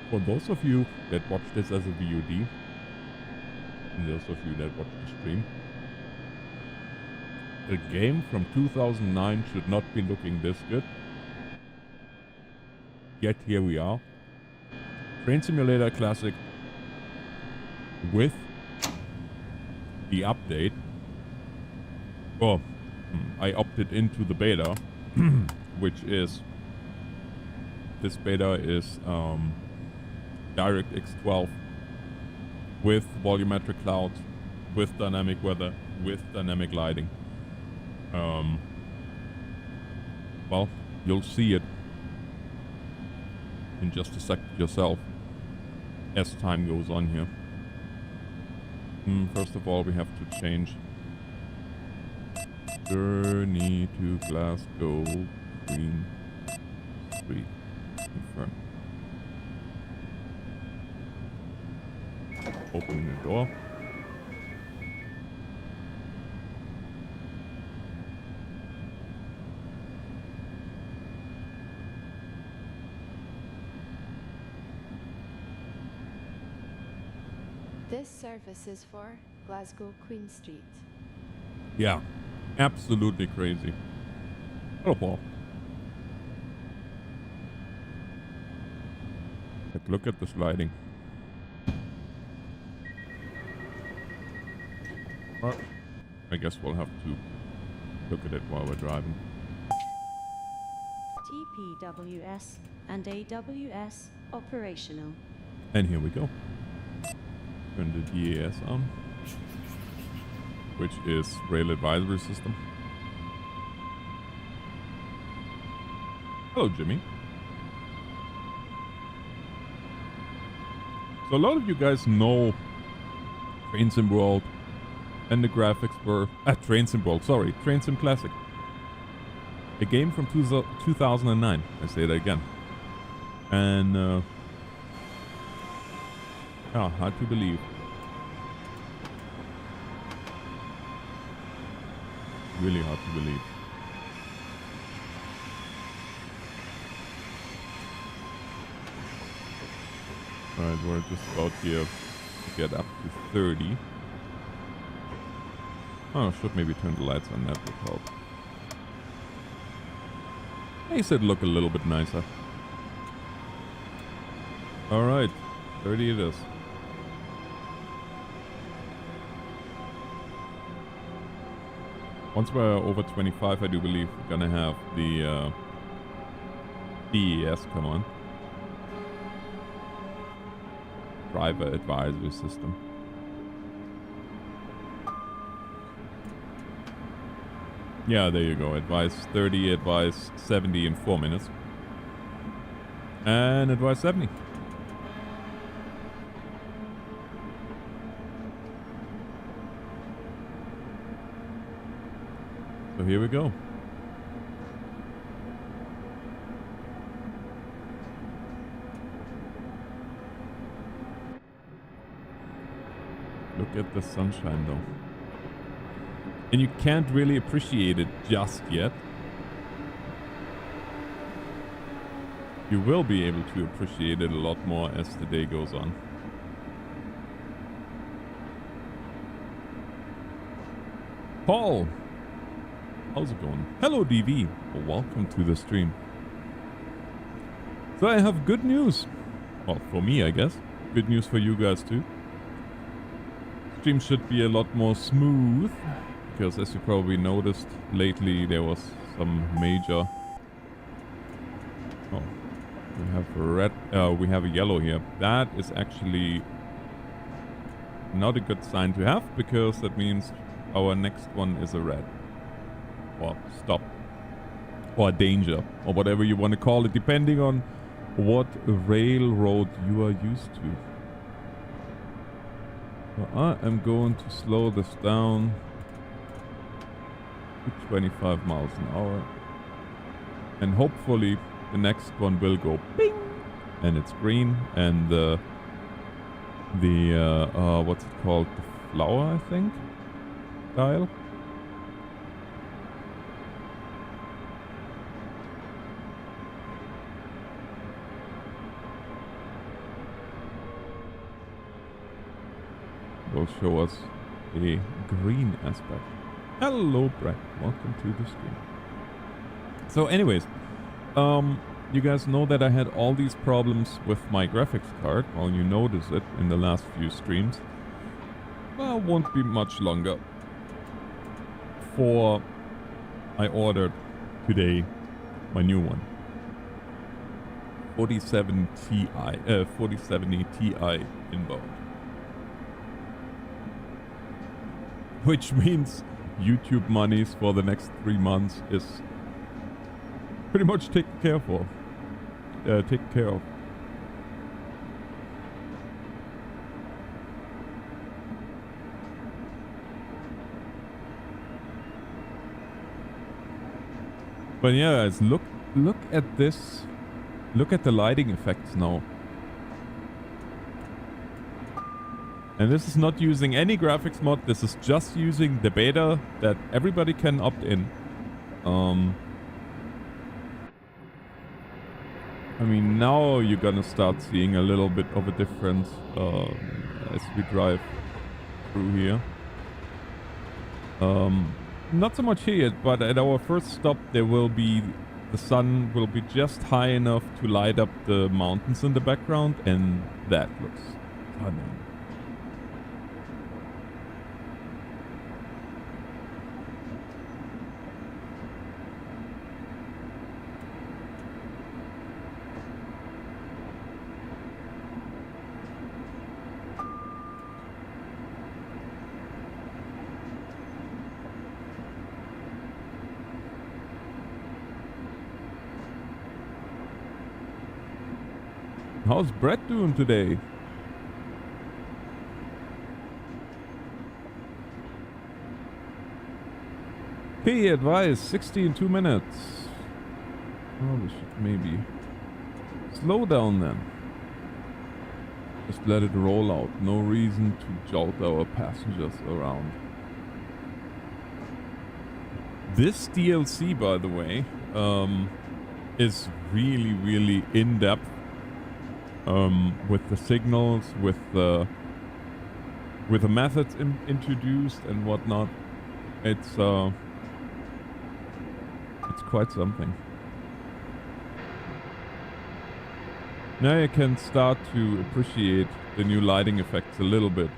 For those of you that watch this as a VOD, and those of you that watch the stream, a game from 2009 should not be looking this good. Yet here we are. Train Simulator Classic with the update. Oh, I opted into the beta, which is, this beta is DirectX 12 with volumetric clouds, with dynamic weather, with dynamic lighting. Well, you'll see it in just a sec yourself as time goes on here. First of all, we have to change journey to Glasgow, Queen Street. Confirm. Open the door. This service is for Glasgow, Queen Street. Yeah, absolutely crazy. Hello, Paul. Like, look at this lighting. Well, I guess we'll have to look at it while we're driving. TPWS and AWS operational. And here we go. Turn the DAS on, which is Rail Advisory System. Hello, Jimmy. So a lot of you guys know Train Sim World, and the graphics were Train Sim World. Sorry, Train Sim Classic. A game from 2009. I say that again. And yeah, hard to believe. Really hard to believe. Alright, we're just about here to get up to 30. Oh, should maybe turn the lights on, that would help. Makes it look a little bit nicer. Alright, 30 it is. Once we're over 25, I do believe we're gonna have the DES come on. Driver Advisory System. Yeah, there you go. Advice 30, advice 70 in 4 minutes. And advice 70. So here we go. Look at the sunshine though. And you can't really appreciate it just yet. You will be able to appreciate it a lot more as the day goes on. Paul! How's it going? Hello, DV. Well, welcome to the stream. So I have good news. Well, for me, I guess. Good news for you guys too. Stream should be a lot more smooth. Because as you probably noticed, lately there was some major... Oh, we have a red... we have a yellow here. That is actually not a good sign to have, because that means our next one is a red. Or stop. Or danger. Or whatever you want to call it, depending on what railroad you are used to. So I am going to slow this down. 25 miles an hour, and hopefully the next one will go bing and it's green, and the what's it called, the flower, I think, dial. will show us a green aspect. Hello, Brett. Welcome to the stream. So anyways, you guys know that I had all these problems with my graphics card. Well, you notice it in the last few streams. Well, won't be much longer. I ordered today my new one. 4070 Ti inbound. Which means YouTube monies for the next 3 months is pretty much taken care of. But yeah, guys, look at this. Look at the lighting effects now. And this is not using any graphics mod. This is just using the beta that everybody can opt in. I mean, now you're gonna start seeing a little bit of a difference as we drive through here. Not so much here yet, but at our first stop the sun will be just high enough to light up the mountains in the background, and that looks stunning. How's Brett doing today? Hey, advice, 60 in 2 minutes. Oh, we should maybe slow down then. Just let it roll out. No reason to jolt our passengers around. This DLC, by the way, is really, really in-depth. With the signals, with the methods introduced and whatnot, it's quite something. Now you can start to appreciate the new lighting effects a little bit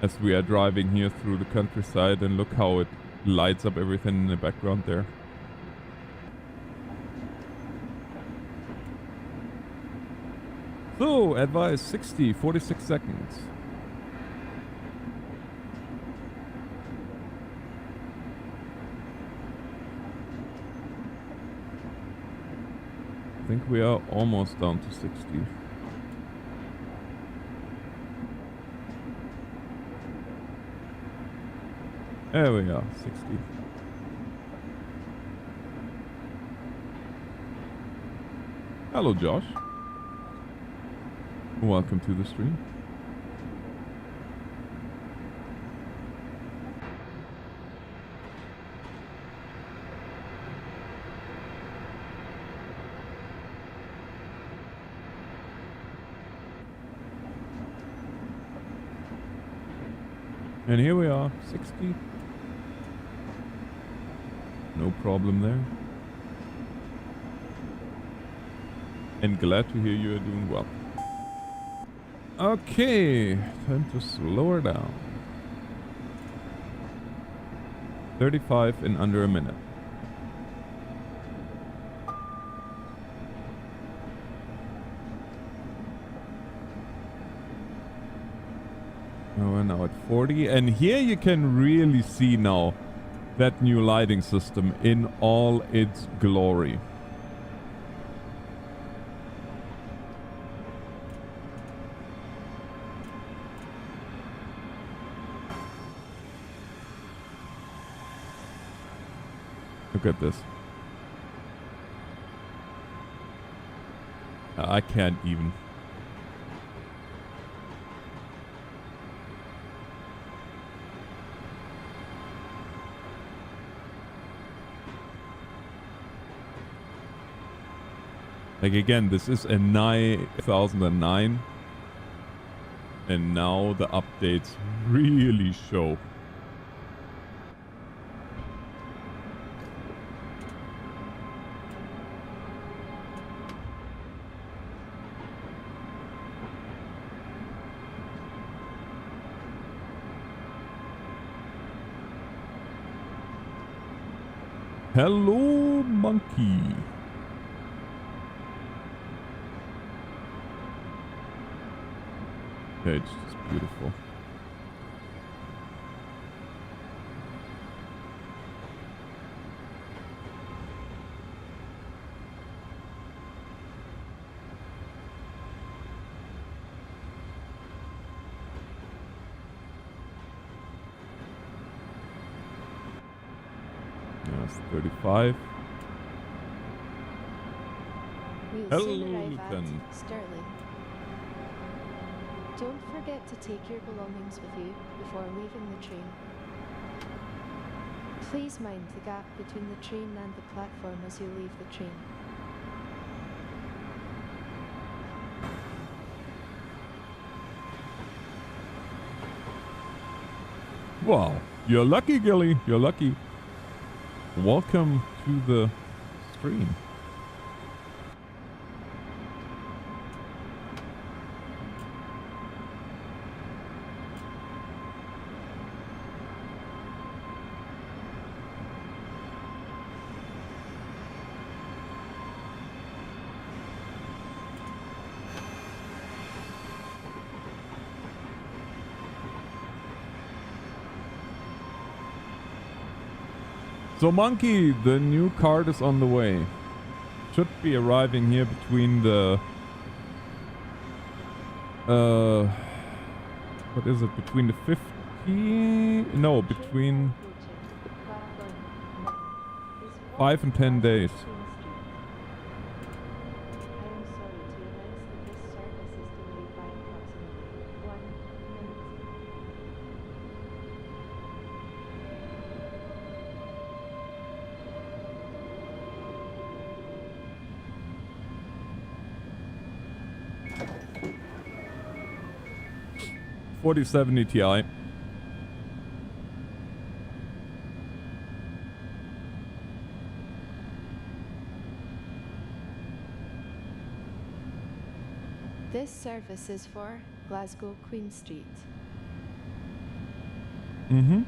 as we are driving here through the countryside, and look how it lights up everything in the background there. So, advice 60, 46 seconds. I think we are almost down to 60. There we are, 60. Hello, Josh. Welcome to the stream. And here we are, 60. No problem there. And glad to hear you are doing well. Okay, time to slow her down. 35 in under a minute. Oh, we're now at 40. And here you can really see now that new lighting system in all its glory. Look at this. I can't even. Like again, this is a 2009. And now the updates really show. Hello, monkey. Yeah, it's just beautiful. Yes, 35. We'll Hello, soon arrive Lieutenant. at Stirling. Don't forget to take your belongings with you before leaving the train. Please mind the gap between the train and the platform as you leave the train. Wow, you're lucky, Gilly. You're lucky. Welcome to the stream. So, Monkey, the new card is on the way. Should be arriving here between the... what is it? Between the 15... No, between 5 and 10 days. .4070 Ti. This service is for Glasgow Queen Street. Mm-hmm.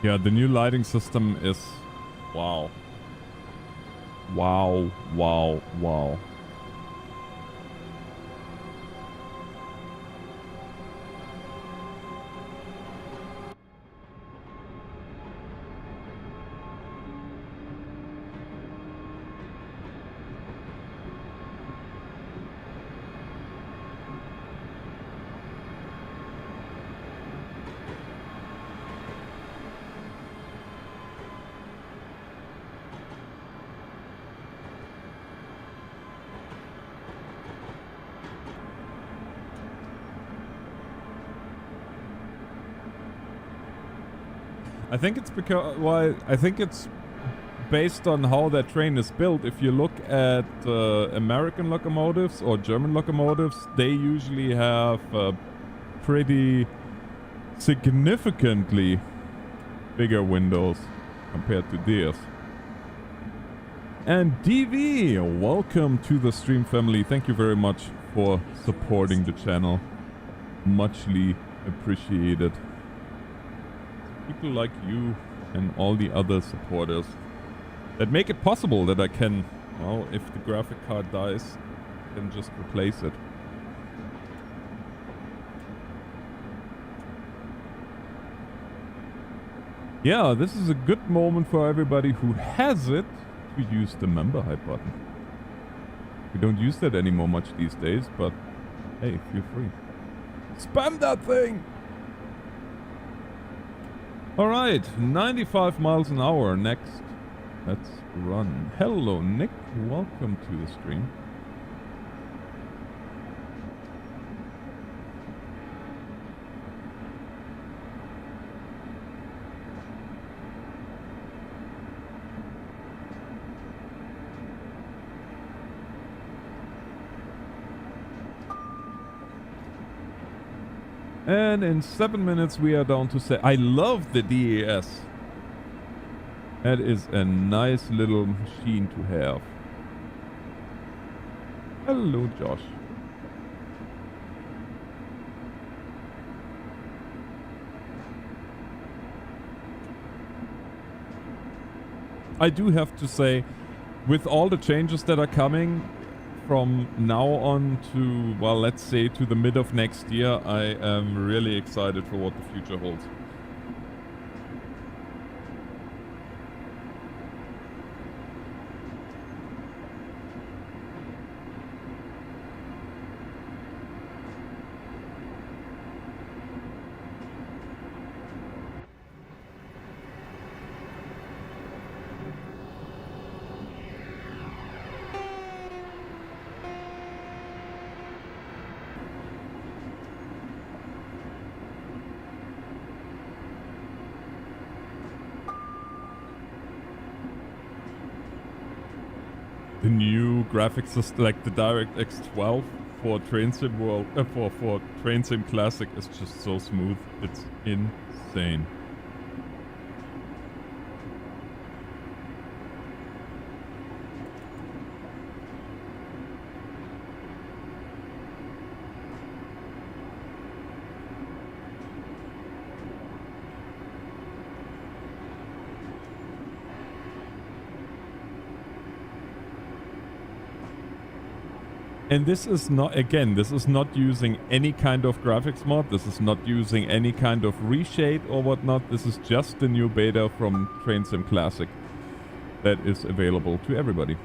Yeah, the new lighting system is... Wow. Wow, wow, wow. I think it's because, well, I think it's based on how that train is built. If you look at American locomotives or German locomotives, they usually have pretty significantly bigger windows compared to theirs. And DV, welcome to the stream family. Thank you very much for supporting the channel. Muchly appreciated. People like you and all the other supporters that make it possible that I can, well, if the graphic card dies, I can just replace it. Yeah, this is a good moment for everybody who has it to use the member hype button. We don't use that anymore much these days, but hey, feel free. Spam that thing! Alright, 95 miles an hour next. Let's run. Hello, Nick. Welcome to the stream. And in 7 minutes we are down to say I love the DAS. That is a nice little machine to have. Hello, Josh. I do have to say, with all the changes that are coming from now on to, well, let's say to the mid of next year, I am really excited for what the future holds. The new graphics system, like the DirectX 12 for Train Sim World, for Train Sim Classic is just so smooth. It's insane. And this is not, again, this is not using any kind of graphics mod. This is not using any kind of reshade or whatnot. This is just the new beta from Train Sim Classic that is available to everybody.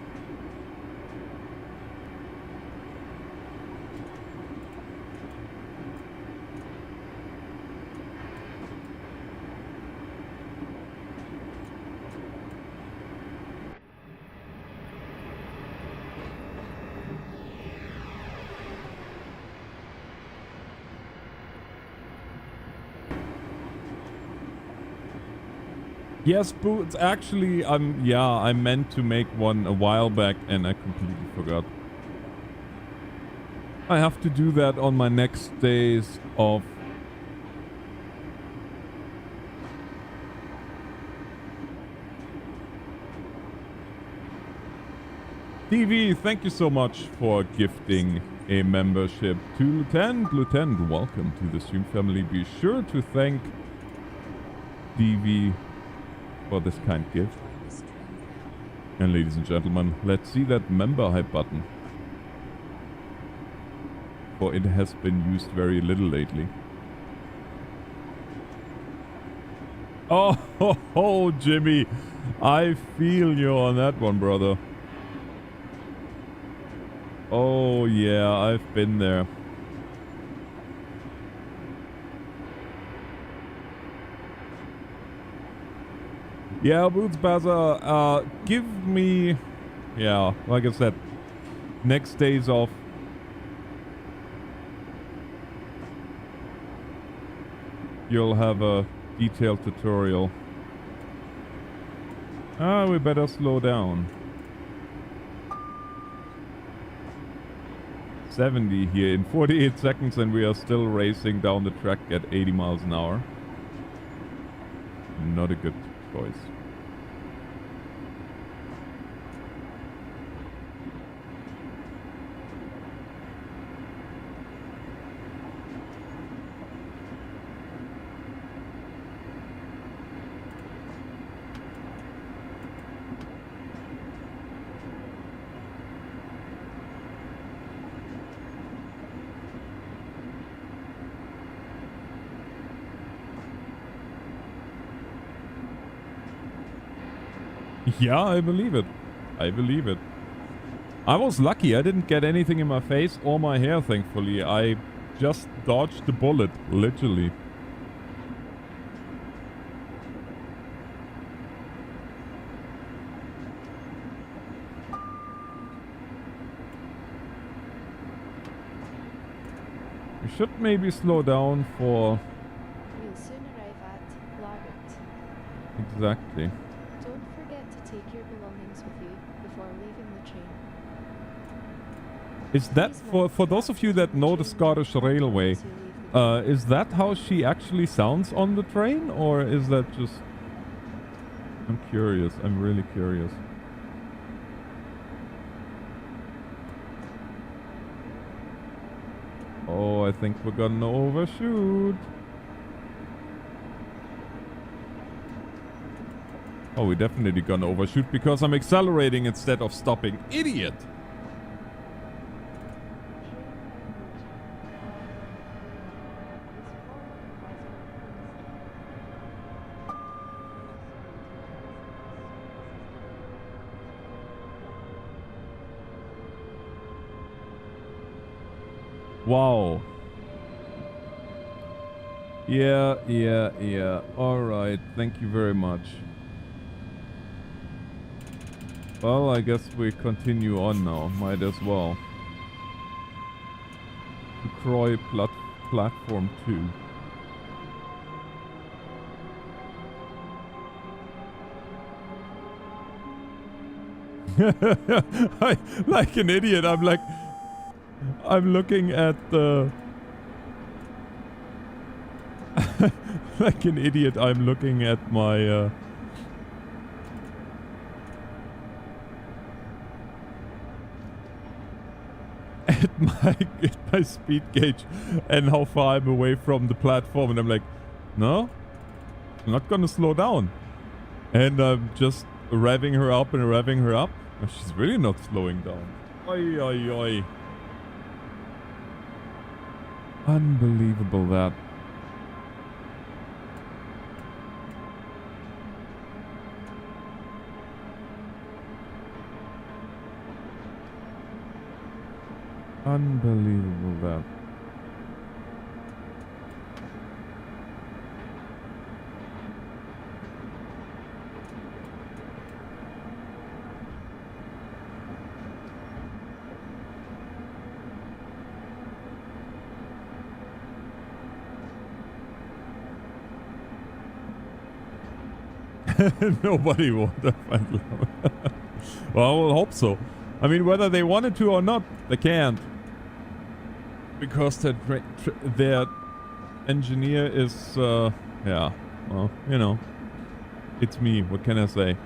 Yes, Boots, actually, I meant to make one a while back and I completely forgot. I have to do that on my next days off. TV, thank you so much for gifting a membership to Lieutenant. Lieutenant, welcome to the stream family. Be sure to thank DV for this kind gift. And ladies and gentlemen, let's see that member hype button. For it has been used very little lately. Oh, ho, ho, Jimmy. I feel you on that one, brother. Oh, yeah, I've been there. Yeah, Boots Baza, give me, yeah, like I said, next days off. You'll have a detailed tutorial. We better slow down. 70 here in 48 seconds and we are still racing down the track at 80 miles an hour. Not a good choice. Yeah, I believe it. I believe it. I was lucky. I didn't get anything in my face or my hair, thankfully. I just dodged the bullet, literally. We should maybe slow down for... We'll soon arrive at Larbert. Exactly. Don't forget to take your belongings with you before leaving the train. Is that, for those of you that know the Scottish Railway, is that how she actually sounds on the train? Or is that just... I'm curious. I'm really curious. Oh, I think we're gonna overshoot. Oh, we're definitely gonna overshoot because I'm accelerating instead of stopping. Idiot! Wow. Yeah. Alright, thank you very much. Well, I guess we continue on now. Might as well. To Croy Platform 2. Like an idiot, I'm looking at the... like an idiot, I'm looking at my... at my speed gauge and how far I'm away from the platform, and I'm like, no, I'm not gonna slow down. And I'm just revving her up and revving her up. She's really not slowing down. Oi, oi, oi. Unbelievable that. Unbelievable that. Nobody will find love. Well, I will hope so. I mean, whether they wanted to or not, they can't. Because their engineer is, yeah, well, you know, it's me. What can I say?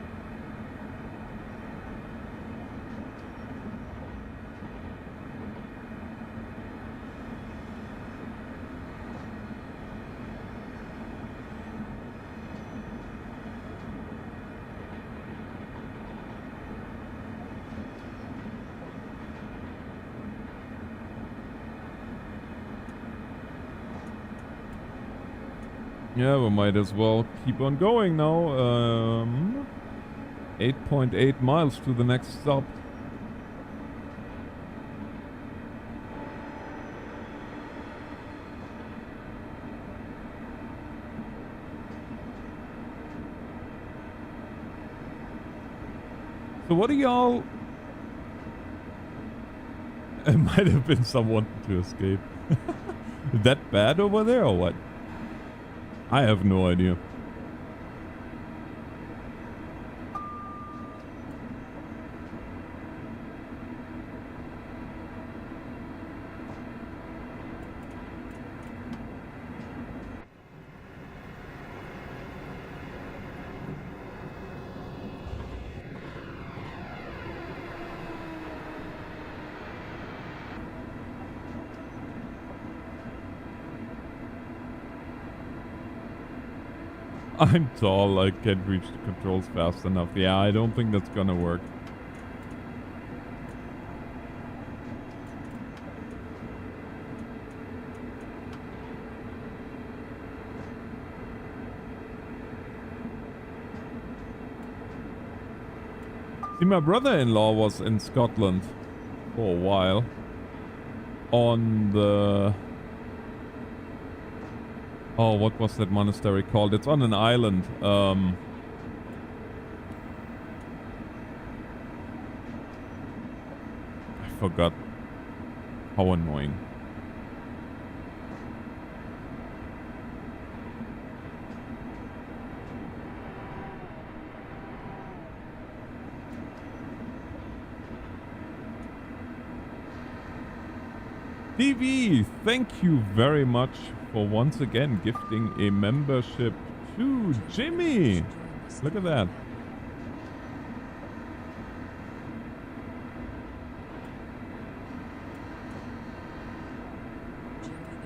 Yeah, we might as well keep on going now. 8.8 miles to the next stop. So what do y'all... It might have been someone to escape. That bad over there or what? I have no idea. I'm tall, I can't reach the controls fast enough. Yeah, I don't think that's gonna work. See, my brother-in-law was in Scotland for a while on the... Oh, what was that monastery called? It's on an island. I forgot. How annoying. TV, thank you very much for once again gifting a membership to Jimmy. Look at that.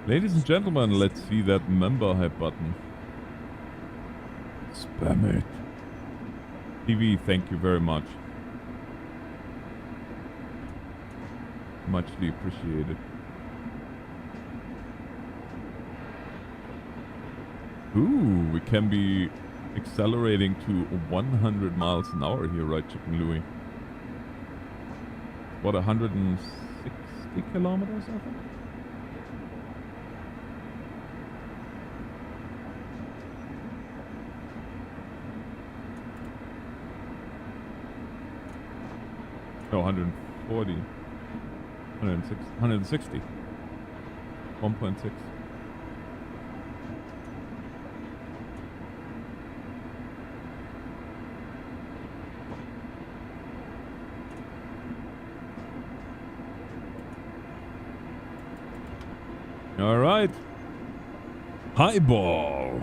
Ladies and gentlemen, let's see that member hype button. Spam it. TV, thank you very much. Muchly appreciated. Ooh, we can be accelerating to 100 miles an hour here, right, Chicken Louie? What, 160 kilometers, I think? No, 140. 160. 1.6. All right. Highball.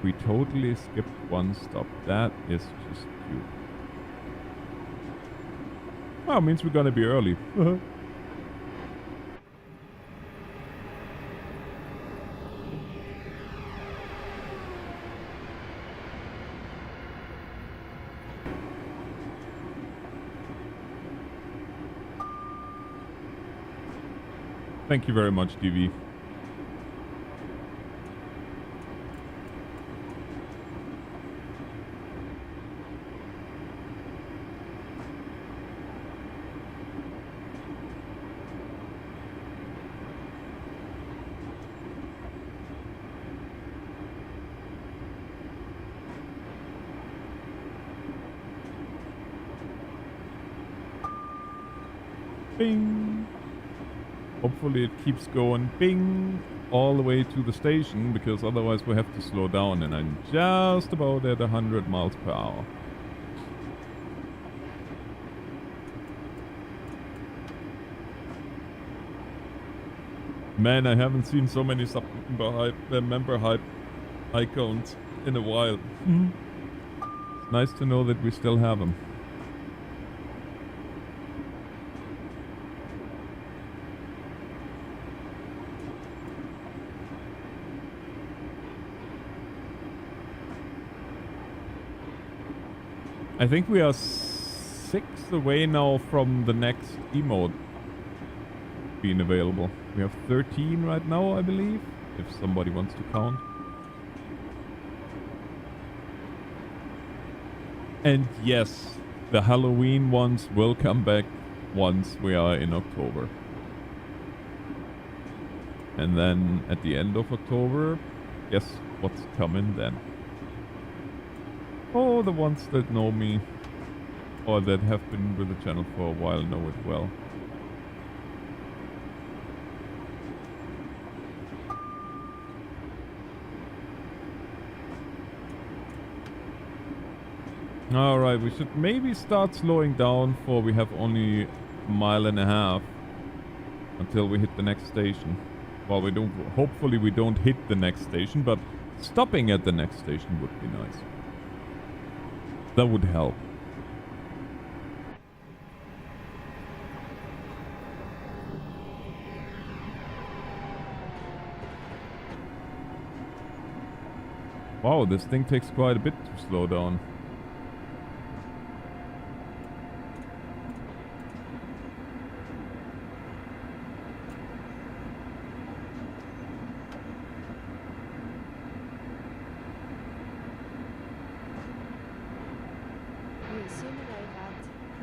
We totally skipped one stop. That is just cute. Well, it means we're gonna be early. Thank you very much, DV. Bing. Hopefully it keeps going bing all the way to the station, because otherwise we have to slow down, and I'm just about at 100 miles per hour. Man, I haven't seen so many member hype icons in a while. It's nice to know that we still have them. I think we are 6 away now from the next emote being available. We have 13 right now, I believe, if somebody wants to count. And yes, the Halloween ones will come back once we are in October. And then at the end of October, guess what's coming then? Oh, the ones that know me or that have been with the channel for a while know it well. Alright, we should maybe start slowing down, for we have only a mile and a half until we hit the next station. Well, we don't, hopefully we don't hit the next station, but stopping at the next station would be nice. That would help. Wow, this thing takes quite a bit to slow down.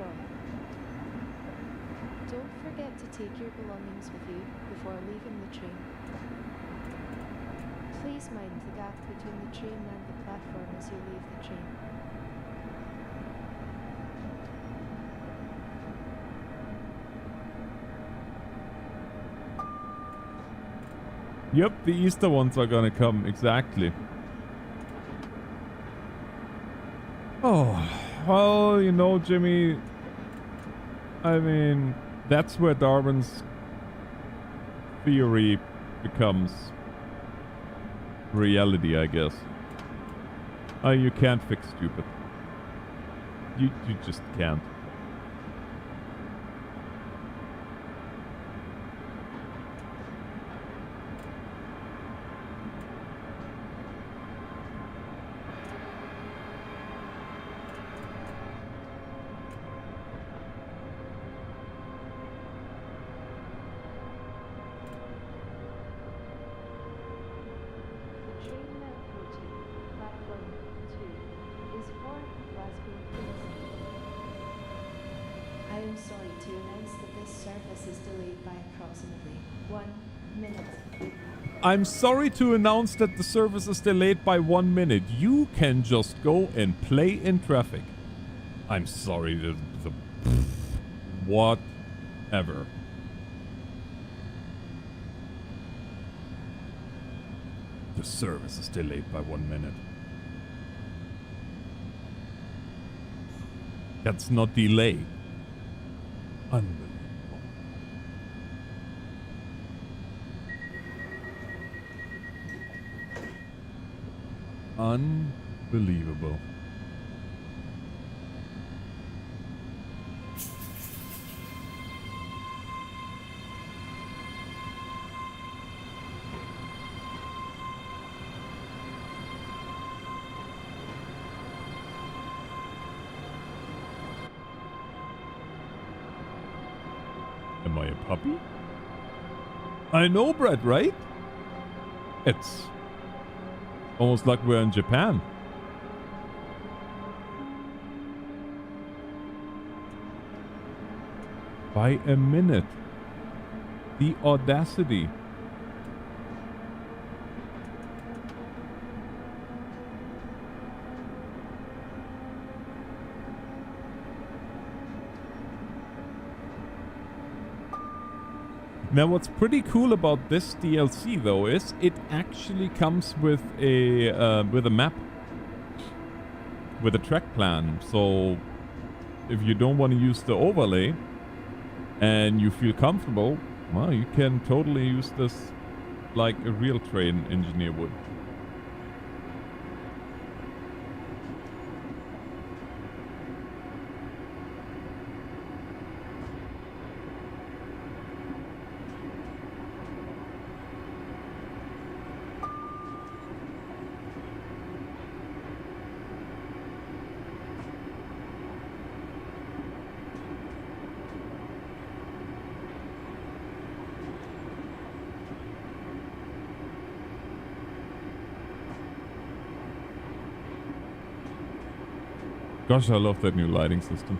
from. Don't forget to take your belongings with you before leaving the train. Please mind the gap between the train and the platform as you leave the train. Yep, the Easter ones are gonna come, exactly. Oh, well, you know, Jimmy, I mean, that's where Darwin's theory becomes reality, I guess. You can't fix stupid. You just can't. The train now approaching platform 2 is for Glasgow Queensland. I am sorry to announce that this service is delayed by approximately 1 minute. I'm sorry to announce that the service is delayed by 1 minute. You can just go and play in traffic. I'm sorry, whatever. The service is delayed by 1 minute. That's not delay. Unbelievable. Unbelievable. Am I a puppy? I know, Brett, right? It's almost like we're in Japan. By a minute. The audacity. Now, what's pretty cool about this DLC, though, is it actually comes with a map, with a track plan. So, if you don't want to use the overlay and you feel comfortable, well, you can totally use this like a real train engineer would. Gosh, I love that new lighting system.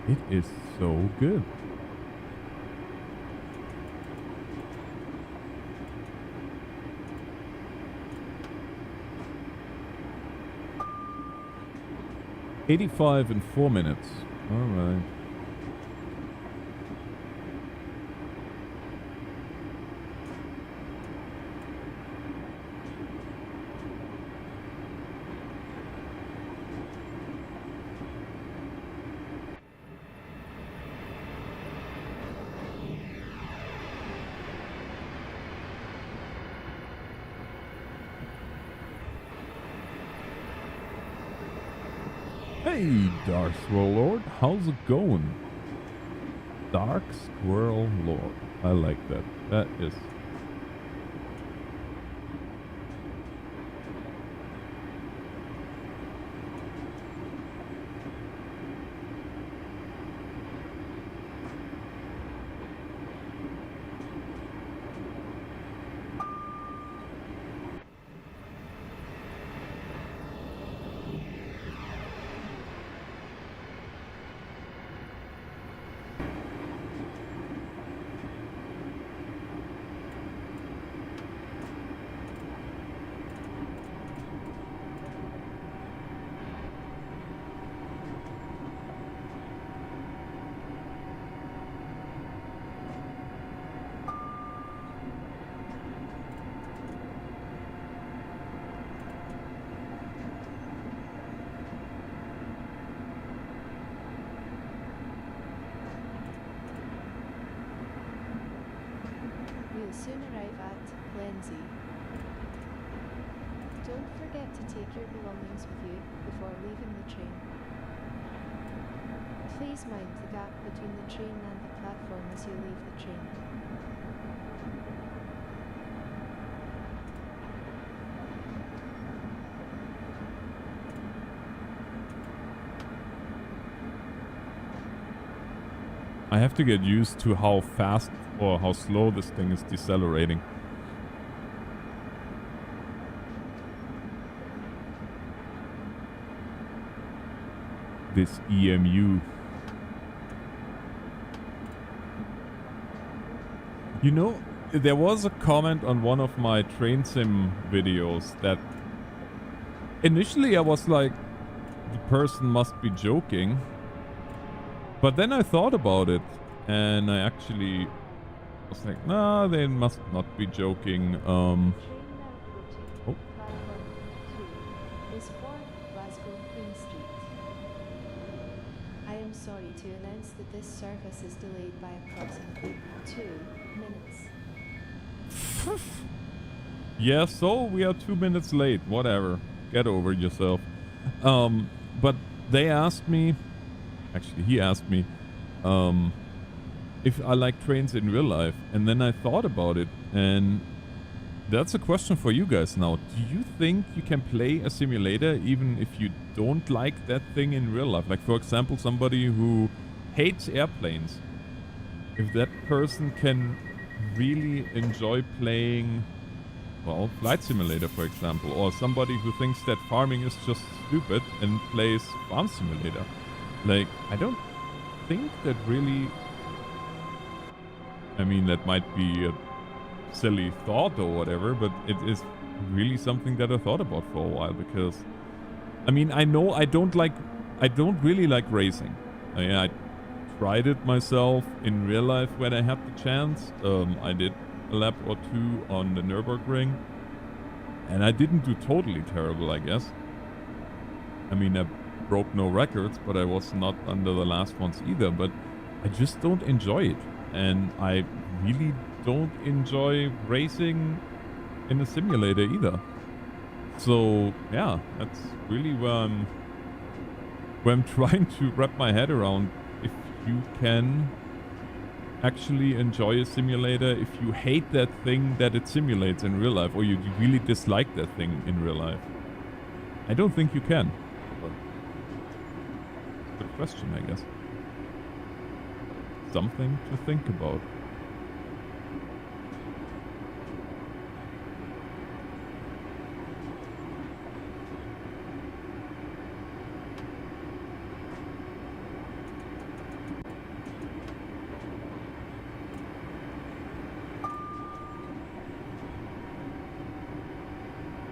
It is so good. $85 in 4 minutes. All right. Hey, Dark Squirrel Lord, how's it going? Dark Squirrel Lord. I like that. That is... soon arrive at Lenzie. Don't forget to take your belongings with you before leaving the train. Please mind the gap between the train and the platform as you leave the train. I have to get used to how fast or how slow this thing is decelerating. This EMU. You know, there was a comment on one of my train sim videos that initially I was like, the person must be joking. But then I thought about it and I actually was like, nah, they must not be joking. Train now approaching platform 2 is for Glasgow Queen Street. I am sorry to announce that this service is delayed by approximately 2 minutes. Yeah, so we are 2 minutes late. Whatever. Get over yourself. But they asked me, actually he asked me, if I like trains in real life. And then I thought about it. And that's a question for you guys now. Do you think you can play a simulator even if you don't like that thing in real life? Like, for example, somebody who hates airplanes. If that person can really enjoy playing, well, Flight Simulator, for example, or somebody who thinks that farming is just stupid and plays Farm Simulator. Like, I don't think that really... I mean, that might be a silly thought or whatever, but it is really something that I thought about for a while, because... I mean, I know I don't really like racing. I tried it myself in real life when I had the chance. I did a lap or two on the Nürburgring, and I didn't do totally terrible, I guess. I mean, I broke no records, but I was not under the last ones either, but I just don't enjoy it. And I really don't enjoy racing in a simulator either. So, yeah, that's really where I'm trying to wrap my head around. If you can actually enjoy a simulator, if you hate that thing that it simulates in real life, or you really dislike that thing in real life. I don't think you can. But good question, I guess. Something to think about.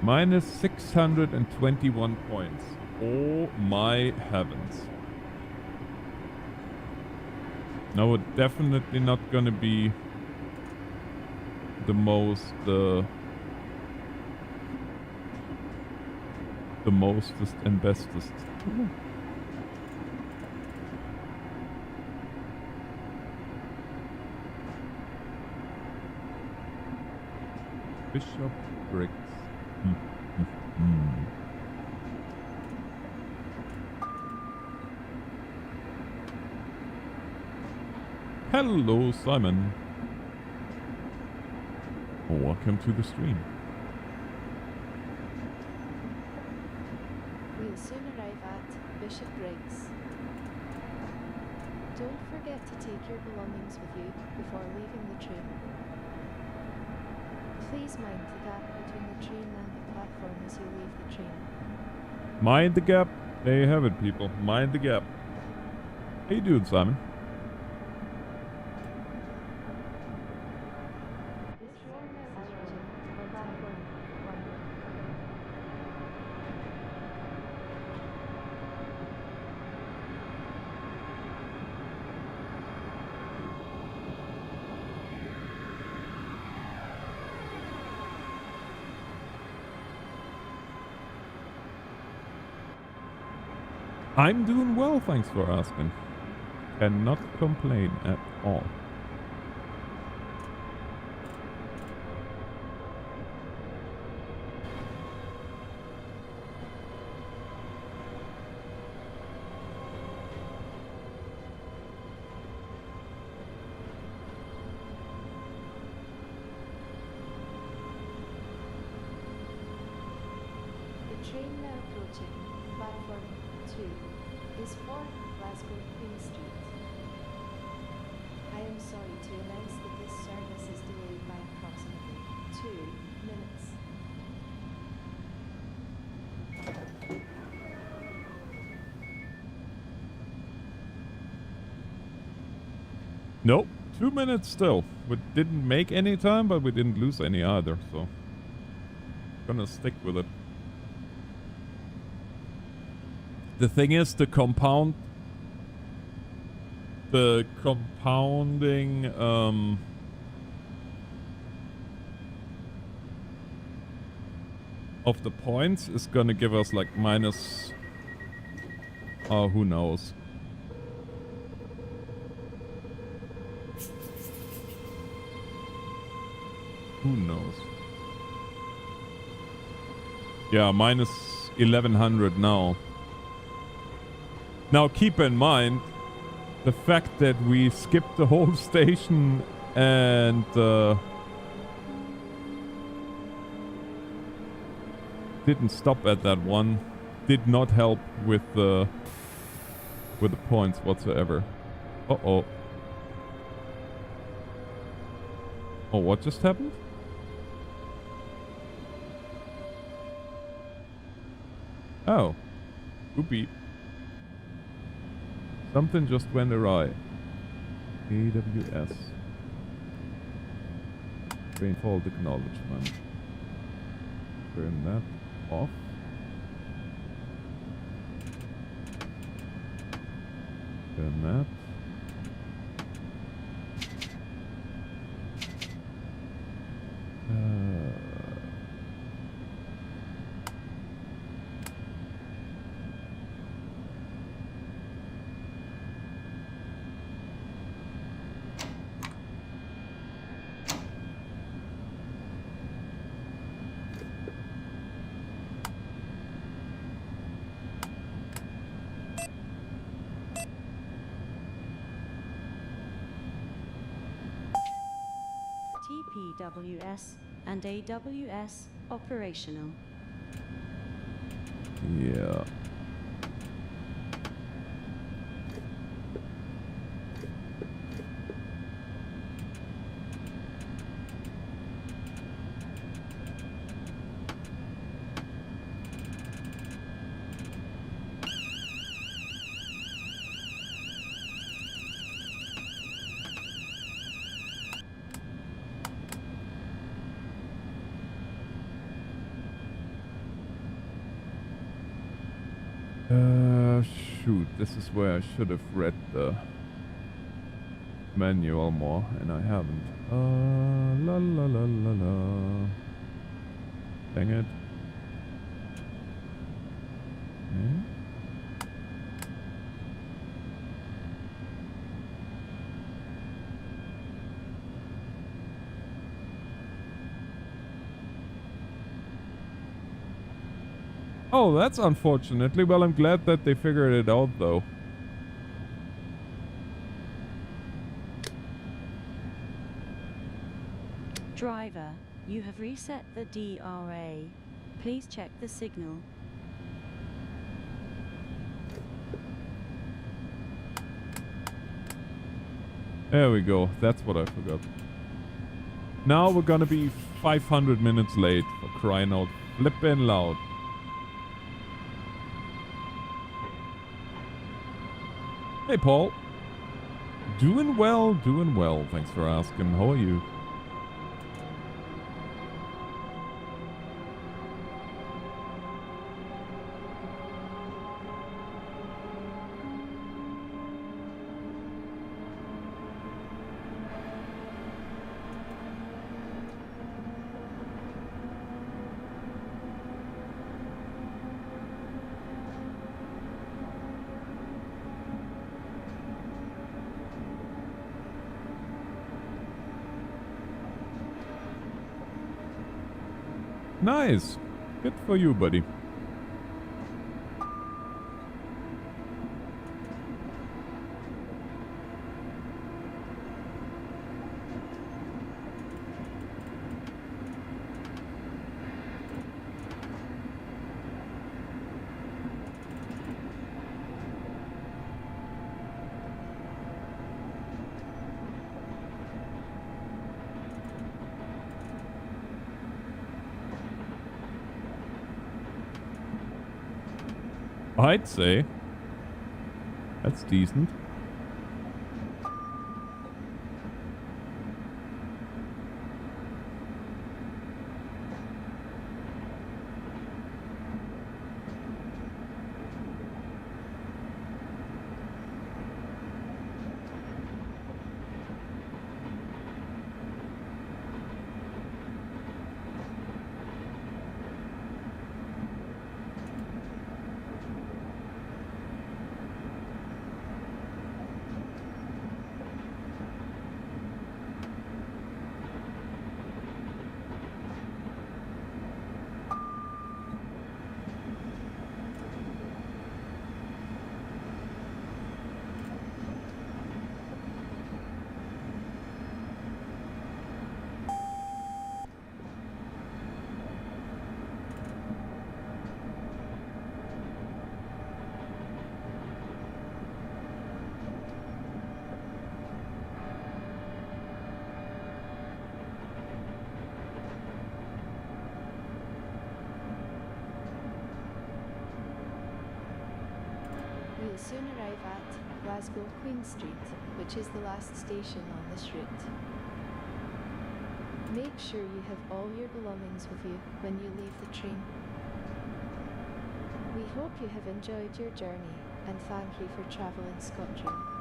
Minus 621 points. Oh my heavens. No, we're definitely not gonna be the mostest and bestest. Bishop Briggs. Hello, Simon. Welcome to the stream. We'll soon arrive at Bishop Briggs. Don't forget to take your belongings with you before leaving the train. Please mind the gap between the train and the platform as you leave the train. Mind the gap. There you have it, people. Mind the gap. How you doing, Simon? I'm doing well, thanks for asking. Cannot complain at all. train now approaching platform 2 is for Glasgow Queen Street. I am sorry to announce that this service is delayed by approximately 2 minutes. Nope. 2 minutes still. We didn't make any time, but we didn't lose any either, so gonna stick with it. The thing is, the compounding of the points is gonna give us like minus, who knows. Who knows? Yeah, minus 1100 now. Now keep in mind the fact that we skipped the whole station and didn't stop at that one did not help with the points whatsoever. Uh-oh. Oh, what just happened? Oh. Oopie. Something just went awry. AWS. Rainfall acknowledgement. Turn that off. Turn that. TPWS and AWS operational. Yeah. Shoot, this is where I should have read the manual more, and I haven't. La la la la la. Dang it. Okay. Oh, that's unfortunately. Well, I'm glad that they figured it out, though. Driver, you have reset the DRA. Please check the signal. There we go. That's what I forgot. Now we're gonna be 500 minutes late, for crying out flippin' loud. Hey, Paul. Doing well, doing well. Thanks for asking. How are you? Nice. Good for you, buddy. I'd say. That's decent. We will soon arrive at Glasgow Queen Street, which is the last station on this route. Make sure you have all your belongings with you when you leave the train. We hope you have enjoyed your journey and thank you for travelling ScotRail.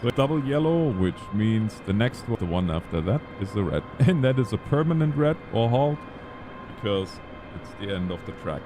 So double yellow, which means the next one, the one after that, is the red. And that is a permanent red or halt because it's the end of the track.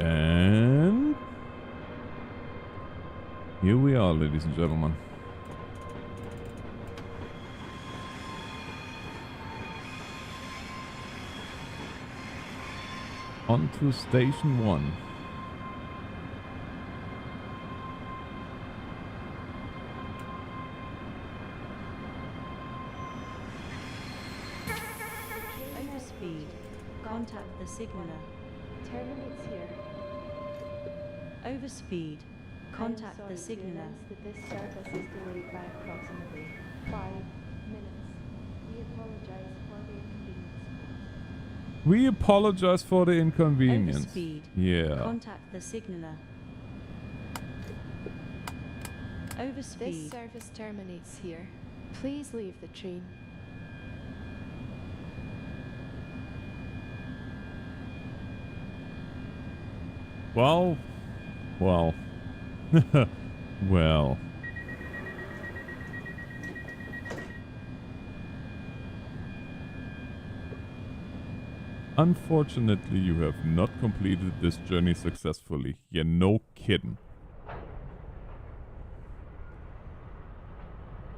And here we are, ladies and gentlemen. On to station 1. Overspeed. Contact the signaller. Terminates here. Overspeed. Contact the signaller. I am sorry to announce that this service is delayed by approximately 5 minutes. We apologize for the inconvenience. We apologize for the inconvenience. Overspeed. Yeah. Contact the signaller. This Overspeed. service terminates here. Please leave the train. Well. Well. Well. Unfortunately, you have not completed this journey successfully. Yeah, no kidding.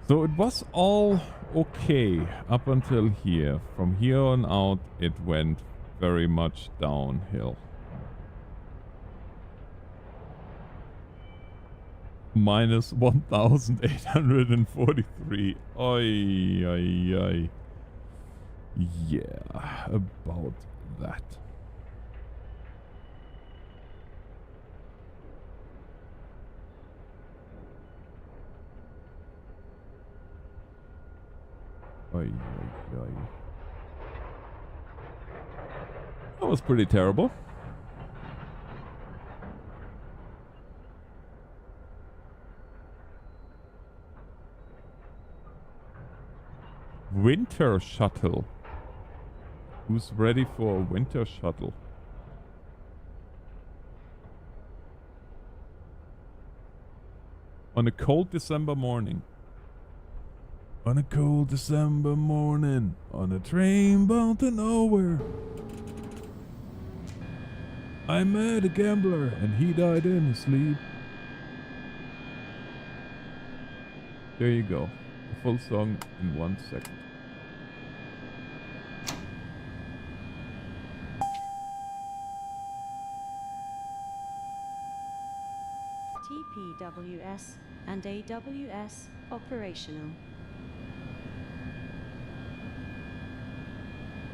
So it was all okay up until here. From here on out, it went very much downhill. Minus 1,843. Oi, oi, oi. Yeah, about that. Oi, oi, oi. That was pretty terrible. Winter shuttle. Who's ready for a winter shuttle? On a cold December morning. On a cold December morning. On a train bound to nowhere. I met a gambler and he died in his sleep. There you go. A full song in 1 second. TPWS and AWS operational.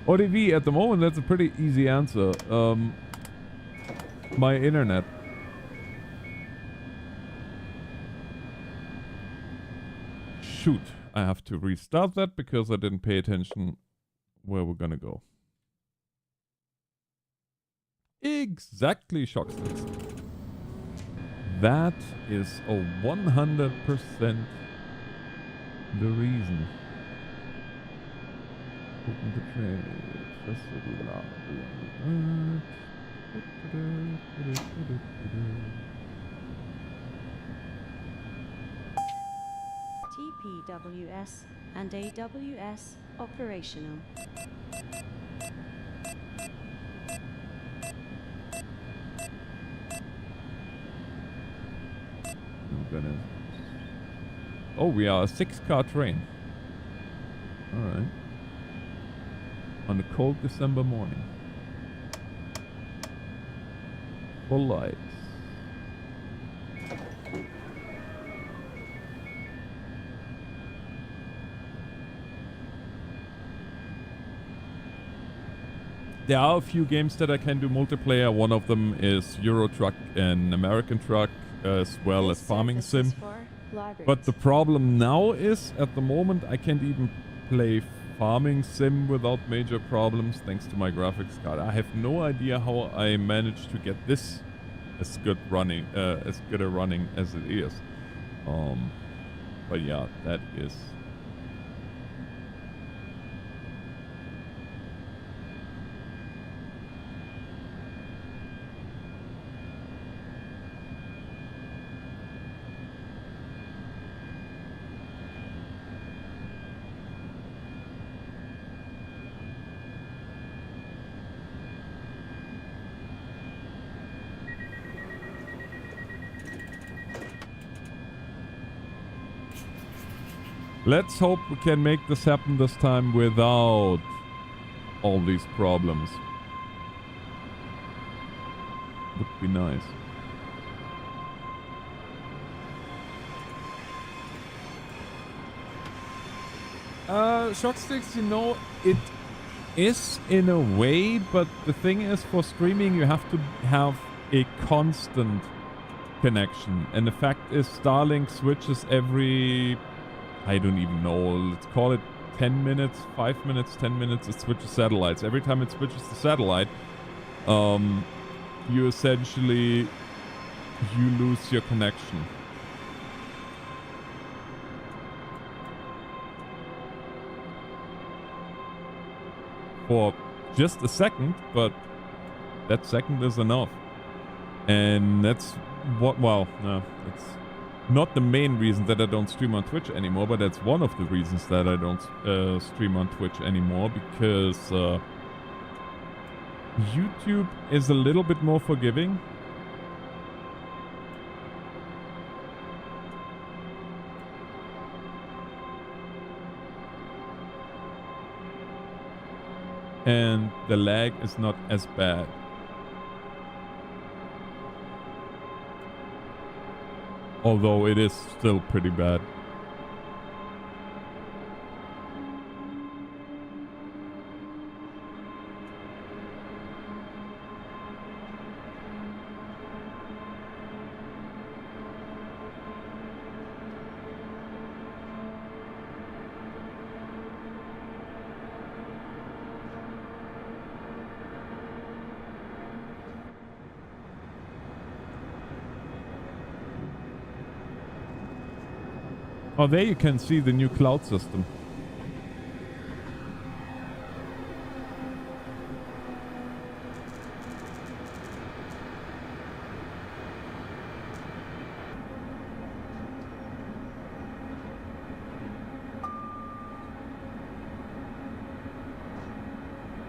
ODV, at the moment, that's a pretty easy answer. My internet. Shoot, I have to restart that because I didn't pay attention where we're gonna go. Exactly, Shocksticks. That is a 100% the reason. Open the train. TPWS and AWS operational. Oh, we are a 6-car train. Alright. On a cold December morning. Full lights. There are a few games that I can do multiplayer. One of them is Euro Truck and American Truck, as well as Farming Sim. But the problem now is, at the moment, I can't even play Farming Sim without major problems thanks to my graphics card. I have no idea how I managed to get this as good a running as it is. But yeah, that is. Let's hope we can make this happen this time without all these problems. Would be nice. Shocksticks, you know, it is in a way, but the thing is, for streaming you have to have a constant connection. And the fact is, Starlink switches every... I don't even know, let's call it 10 minutes, 5 minutes, 10 minutes, it switches satellites. Every time it switches the satellite, you essentially, you lose your connection. For just a second, but that second is enough. And that's what, well, no, it's not the main reason that I don't stream on Twitch anymore, but that's one of the reasons that I don't stream on Twitch anymore, because YouTube is a little bit more forgiving. And the lag is not as bad. Although it is still pretty bad. Oh, there you can see the new cloud system.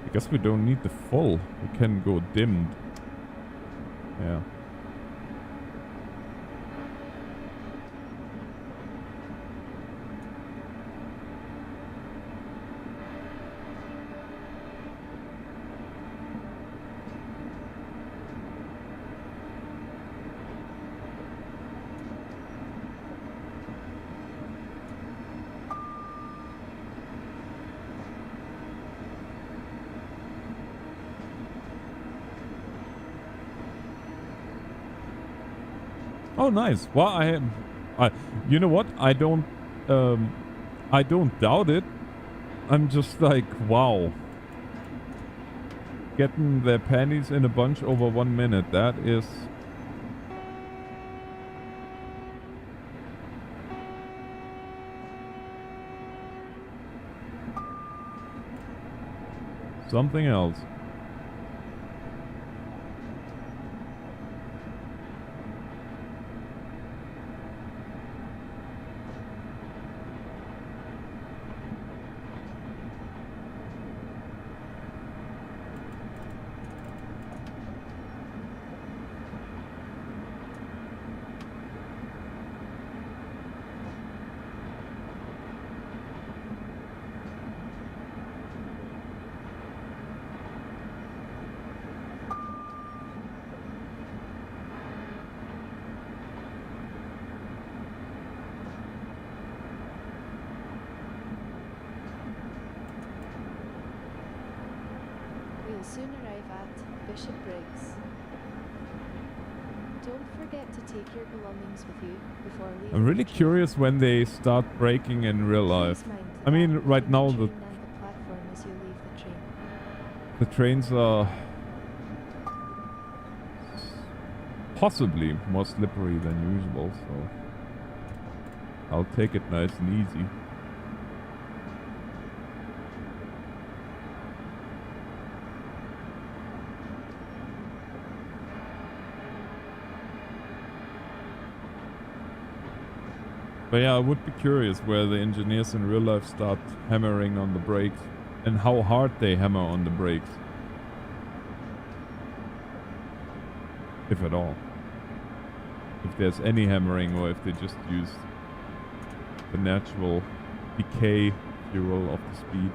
I guess we don't need the full. We can go dimmed. Yeah. Oh, nice. Well, you know what? I don't doubt it. I'm just like, wow. Getting their panties in a bunch over 1 minute. That is something else. We'll soon arrive at Bishop Briggs. Don't forget to take your belongings with you before leaving. I'm really curious when they start braking in real life. I mean, right now the platform as you leave the train. The trains are possibly more slippery than usual, so I'll take it nice and easy. But yeah, I would be curious where the engineers in real life start hammering on the brakes and how hard they hammer on the brakes. If at all. If there's any hammering or if they just use the natural decay fuel of the speed.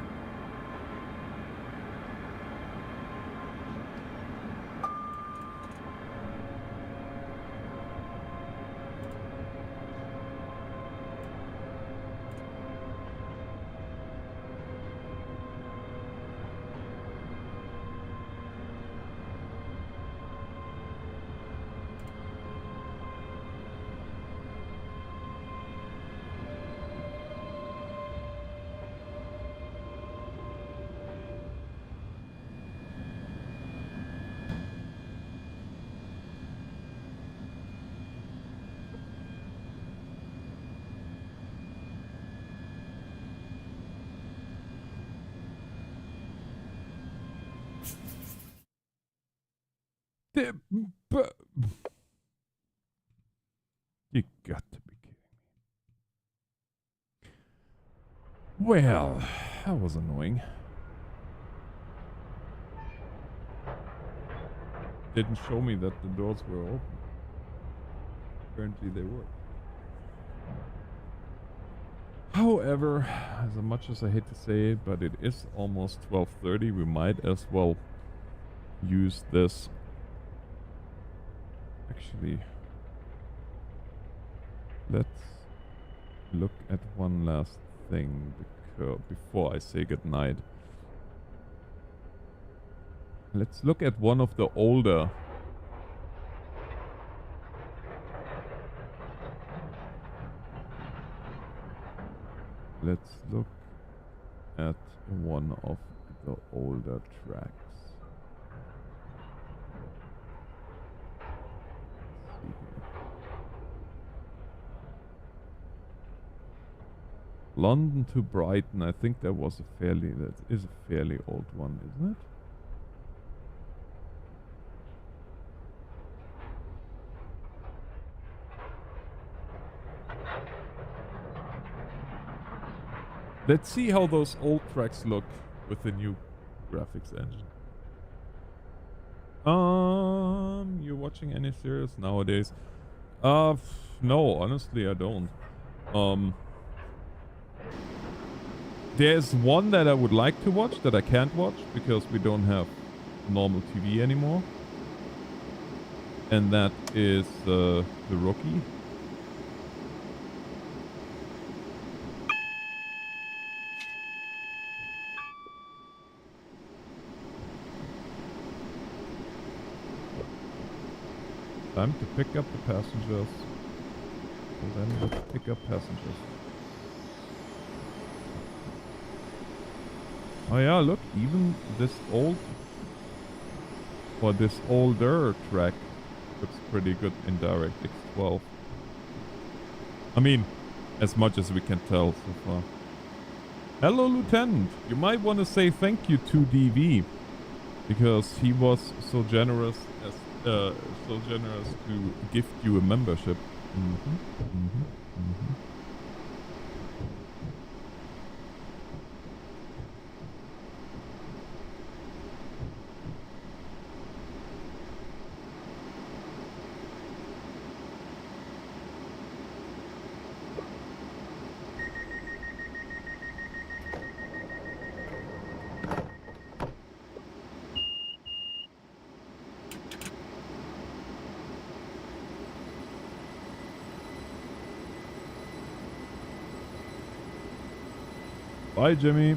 You got to be kidding me. Well, that was annoying. didn't show me that the doors were open. Apparently they were. However, as much as I hate to say it, but it is almost 12:30. We might as well use this. Actually, let's look at one last thing before I say goodnight. Let's look at one of the older Let's look at one of the older tracks. Let's see here. London to Brighton. I think that is a fairly old one, isn't it? Let's see how those old tracks look with the new graphics engine. You watching any series nowadays? No, honestly, I don't. There's one that I would like to watch that I can't watch because we don't have normal TV anymore. And that is The Rookie. Time to pick up the passengers. Well, then let's pick up passengers. Oh yeah, look, even this older track looks pretty good in DirectX 12. I mean, as much as we can tell so far. Hello, Lieutenant. You might want to say thank you to DV because he was so generous to gift you a membership. Bye, Jimmy.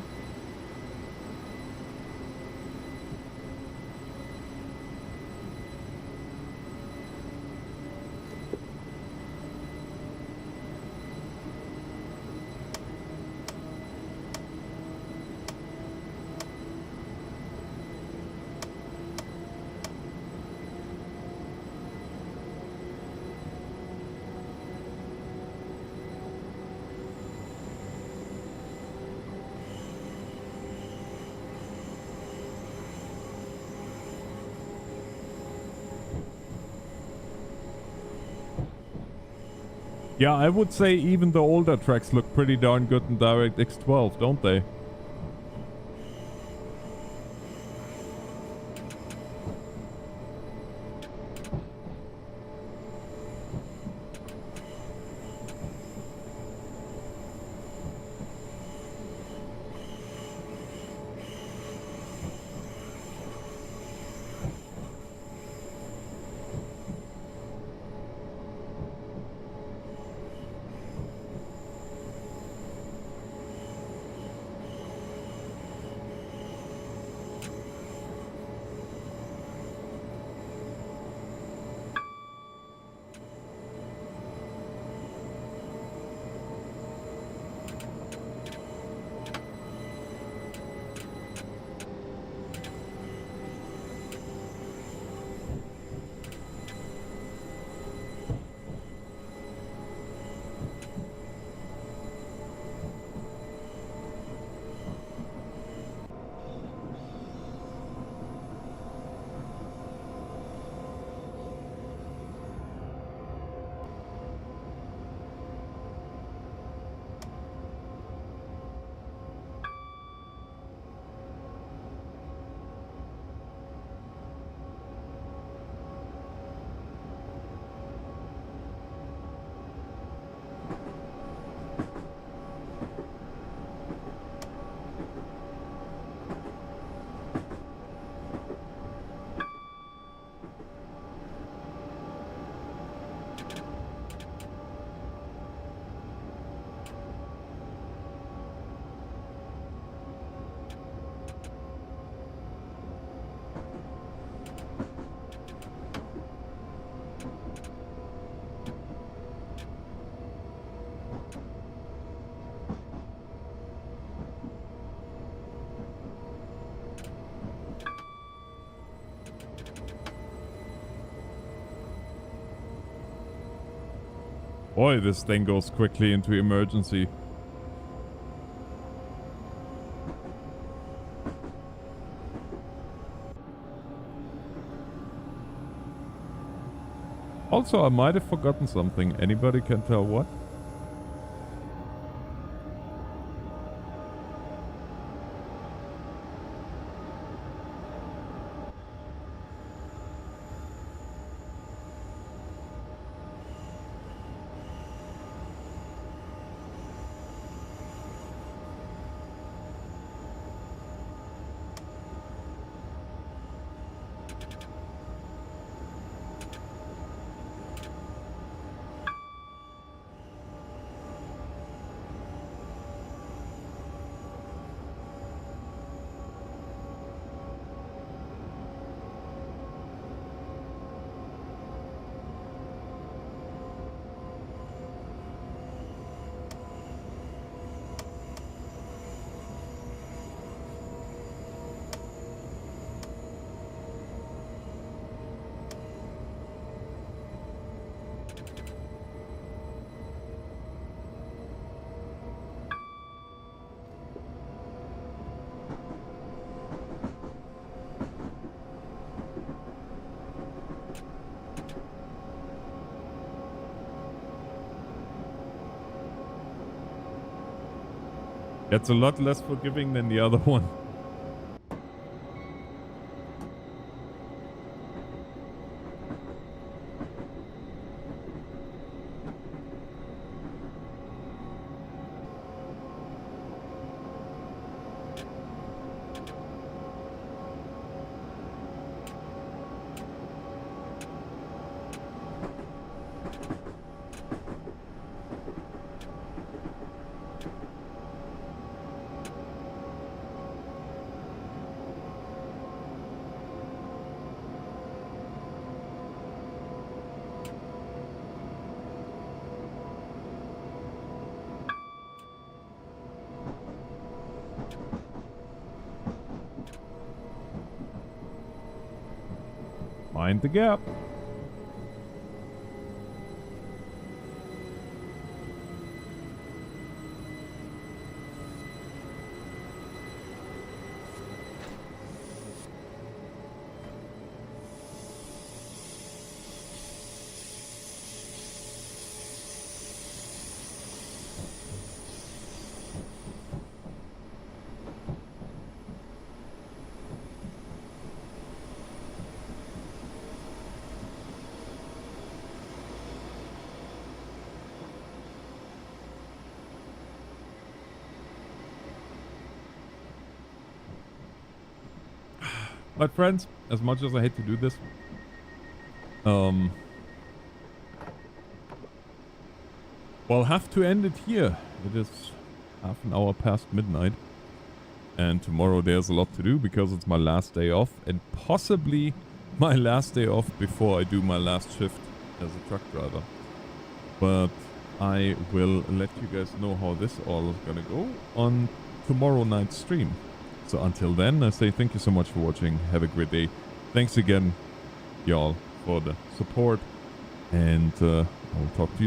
Yeah, I would say even the older tracks look pretty darn good in DirectX 12, don't they? Boy, this thing goes quickly into emergency. Also, I might have forgotten something. Anybody can tell what? That's a lot less forgiving than the other one. Mind the gap. But friends, as much as I hate to do this, we'll have to end it here. It is half an hour past midnight. And tomorrow there's a lot to do because it's my last day off and possibly my last day off before I do my last shift as a truck driver. But I will let you guys know how this all is gonna go on tomorrow night's stream. So until then, I say thank you so much for watching. Have a great day. Thanks again, y'all, for the support. And I'll talk to you